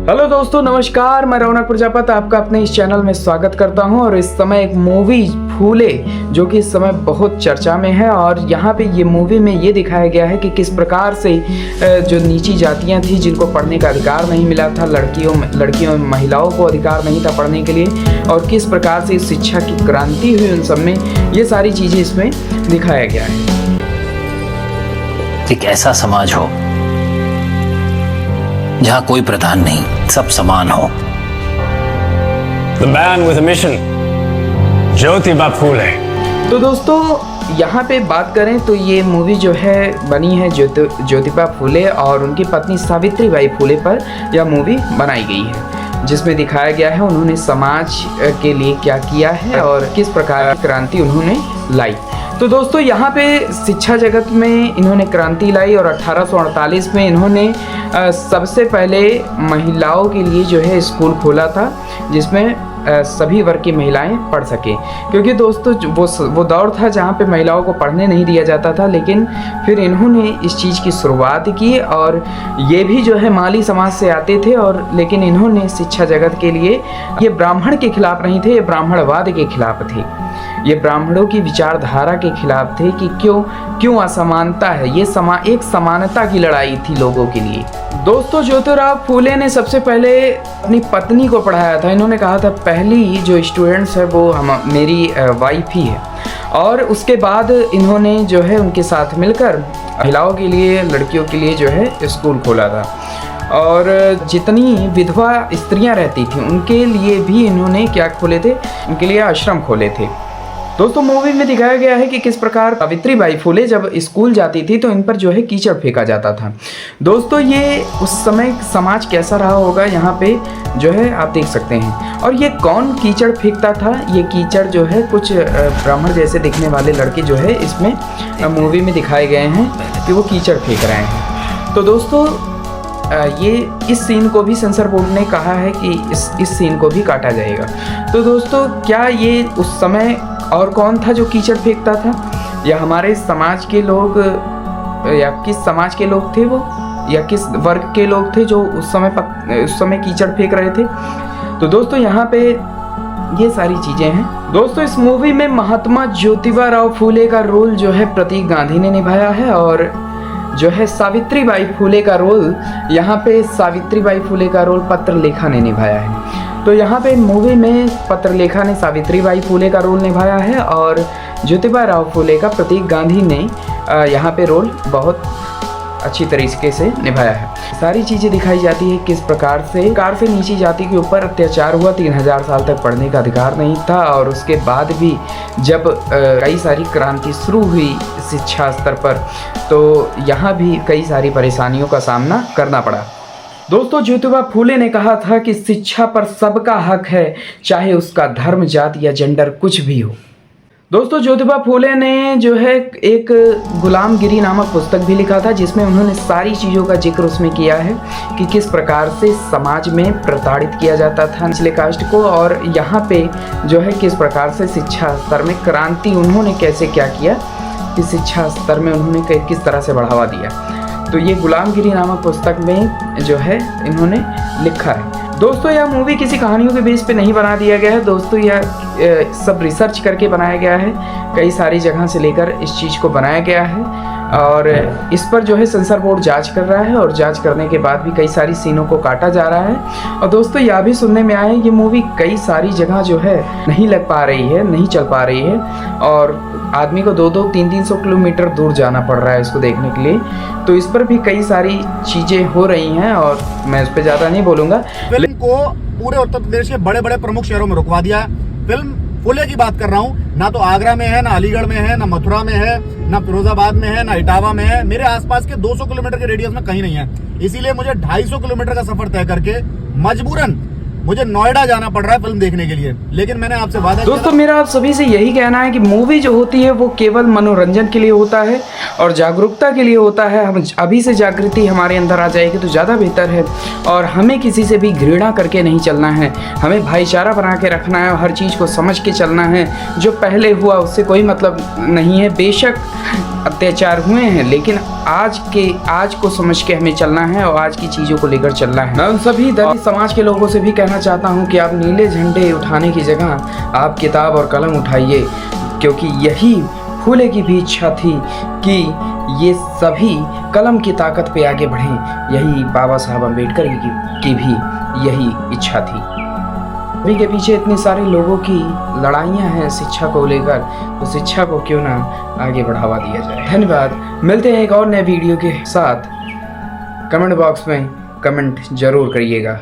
Hello दोस्तों, नमस्कार। मैं रौनक प्रजापति आपका अपने इस चैनल में स्वागत करता हूं। और इस समय एक मूवी फूले जो कि इस समय बहुत चर्चा में है। और यहाँ पे ये मूवी में ये दिखाया गया है कि किस प्रकार से जो नीची जातियाँ थी, जिनको पढ़ने का अधिकार नहीं मिला था, लड़कियों महिलाओं को अधिकार नहीं था पढ़ने के लिए, और किस प्रकार से शिक्षा की क्रांति हुई उन सब में, ये सारी चीज़ें इसमें दिखाया गया है। एक ऐसा समाज हो जहां कोई प्रधान नहीं, सब समान हो। The man with a mission, Jyotiba Phule. तो दोस्तों यहाँ पे बात करें तो ये मूवी जो है बनी है ज्योतिबा फूले और उनकी पत्नी सावित्रीबाई फूले पर यह मूवी बनाई गई है, जिसमें दिखाया गया है उन्होंने समाज के लिए क्या किया है और किस प्रकार की क्रांति उन्होंने लाई। तो दोस्तों यहाँ पे शिक्षा जगत में इन्होंने क्रांति लाई और 1848 में इन्होंने सबसे पहले महिलाओं के लिए जो है स्कूल खोला था, जिसमें सभी वर्ग की महिलाएं पढ़ सकें। क्योंकि दोस्तों वो दौर था जहाँ पे महिलाओं को पढ़ने नहीं दिया जाता था, लेकिन फिर इन्होंने इस चीज़ की शुरुआत की। और ये भी जो है माली समाज से आते थे, और लेकिन इन्होंने शिक्षा जगत के लिए, ये ब्राह्मण के खिलाफ नहीं थे, ये ब्राह्मणवाद के खिलाफ थे, ये ब्राह्मणों की विचारधारा के खिलाफ थे कि क्यों असमानता है। ये एक समानता की लड़ाई थी लोगों के लिए। दोस्तों ज्योतिराव फूले ने सबसे पहले अपनी पत्नी को पढ़ाया था। इन्होंने कहा था पहली जो स्टूडेंट्स है वो मेरी वाइफ ही है। और उसके बाद इन्होंने जो है उनके साथ मिलकर महिलाओं के लिए, लड़कियों के लिए जो है स्कूल खोला था। और जितनी विधवा स्त्रियां रहती थी उनके लिए भी इन्होंने क्या खोले थे, उनके लिए आश्रम खोले थे। दोस्तों मूवी में दिखाया गया है कि किस प्रकार सावित्रीबाई फूले जब स्कूल जाती थी तो इन पर जो है कीचड़ फेंका जाता था। दोस्तों ये उस समय समाज कैसा रहा होगा यहाँ पे जो है आप देख सकते हैं। और ये कौन कीचड़ फेंकता था, ये कीचड़ जो है कुछ ब्राह्मण जैसे दिखने वाले लड़के जो है इसमें मूवी में दिखाए गए हैं कि वो कीचड़ फेंक रहे हैं। तो दोस्तों ये इस सीन को भी सेंसर बोर्ड ने कहा है कि इस सीन को भी काटा जाएगा। तो दोस्तों क्या ये उस समय और कौन था जो कीचड़ फेंकता था, या हमारे समाज के लोग, या किस समाज के लोग थे वो, या किस वर्ग के लोग थे जो उस समय कीचड़ फेंक रहे थे। तो दोस्तों यहाँ पे ये सारी चीज़ें हैं। दोस्तों इस मूवी में महात्मा ज्योतिबा राव फूले का रोल जो है प्रतीक गांधी ने निभाया है, और जो है सावित्रीबाई फूले का रोल यहाँ पे सावित्रीबाई फूले का रोल पत्रलेखा ने निभाया है। तो यहाँ पे मूवी में पत्रलेखा ने सावित्रीबाई फूले का रोल निभाया है और ज्योतिबा राव फूले का प्रतीक गांधी ने यहाँ पे रोल बहुत अच्छी तरीके से निभाया है। सारी चीज़ें दिखाई जाती है किस प्रकार से नीची जाति के ऊपर अत्याचार हुआ। 3000 साल तक पढ़ने का अधिकार नहीं था, और उसके बाद भी जब कई सारी क्रांति शुरू हुई शिक्षा स्तर पर, तो यहाँ भी कई सारी परेशानियों का सामना करना पड़ा। दोस्तों ज्योतिबा फूले ने कहा था कि शिक्षा पर सबका हक है, चाहे उसका धर्म, जाति या जेंडर कुछ भी हो। दोस्तों ज्योतिबा फूले ने जो है एक गुलामगिरी नामक पुस्तक भी लिखा था, जिसमें उन्होंने सारी चीज़ों का जिक्र उसमें किया है कि किस प्रकार से समाज में प्रताड़ित किया जाता था निचले कास्ट को, और यहाँ पे जो है किस प्रकार से शिक्षा स्तर में क्रांति उन्होंने कैसे क्या किया, कि शिक्षा स्तर में उन्होंने किस तरह से बढ़ावा दिया। तो ये गुलामगिरी नामक पुस्तक में जो है इन्होंने लिखा है। दोस्तों यह मूवी किसी कहानियों के बेस पे नहीं बना दिया गया है। दोस्तों यह सब रिसर्च करके बनाया गया है, कई सारी जगह से लेकर इस चीज़ को बनाया गया है, और इस पर जो है सेंसर बोर्ड जांच कर रहा है, और जांच करने के बाद भी कई सारी सीनों को काटा जा रहा है। और दोस्तों यह भी सुनने में आया है ये मूवी कई सारी जगह जो है नहीं लग पा रही है, नहीं चल पा रही है, और आदमी को 200-300 किलोमीटर दूर जाना पड़ रहा है इसको देखने के लिए। तो इस पर भी कई सारी चीज़ें हो रही हैं, और मैं उस पर ज़्यादा नहीं बोलूँगा। फिल्म को पूरे उत्तर प्रदेश के बड़े बड़े प्रमुख शहरों में रुकवा दिया। फिल्म फूले की बात कर रहा हूँ, ना तो आगरा में है, ना अलीगढ़ में है, ना मथुरा में है, ना फिरोजाबाद में है, ना इटावा में है। मेरे आसपास के 200 किलोमीटर के रेडियस में कहीं नहीं है। इसीलिए मुझे 250 किलोमीटर का सफर तय करके मजबूरन मुझे नोएडा जाना पड़ रहा है फिल्म देखने के लिए। लेकिन मैंने आपसे वादा किया। दोस्तों मेरा आप सभी से यही कहना है कि मूवी जो होती है वो केवल मनोरंजन के लिए होता है और जागरूकता के लिए होता है। हम अभी से जागृति हमारे अंदर आ जाएगी तो ज़्यादा बेहतर है, और हमें किसी से भी घृणा करके नहीं चलना है। हमें भाईचारा बना के रखना है, हर चीज़ को समझ के चलना है। जो पहले हुआ उससे कोई मतलब नहीं है। बेशक अत्याचार हुए हैं, लेकिन आज को समझ के हमें चलना है और आज की चीज़ों को लेकर चलना है। मैं उन सभी दलित समाज के लोगों से भी कहना चाहता हूँ कि आप नीले झंडे उठाने की जगह आप किताब और कलम उठाइए, क्योंकि यही फूले की भी इच्छा थी कि ये सभी कलम की ताकत पे आगे बढ़ें। यही बाबा साहब अम्बेडकर की भी यही इच्छा थी। अभी के पीछे इतने सारे लोगों की लड़ाइयाँ हैं शिक्षा को लेकर, तो शिक्षा को क्यों ना आगे बढ़ावा दिया जाए। धन्यवाद। मिलते हैं एक और नए वीडियो के साथ। कमेंट बॉक्स में कमेंट जरूर करिएगा।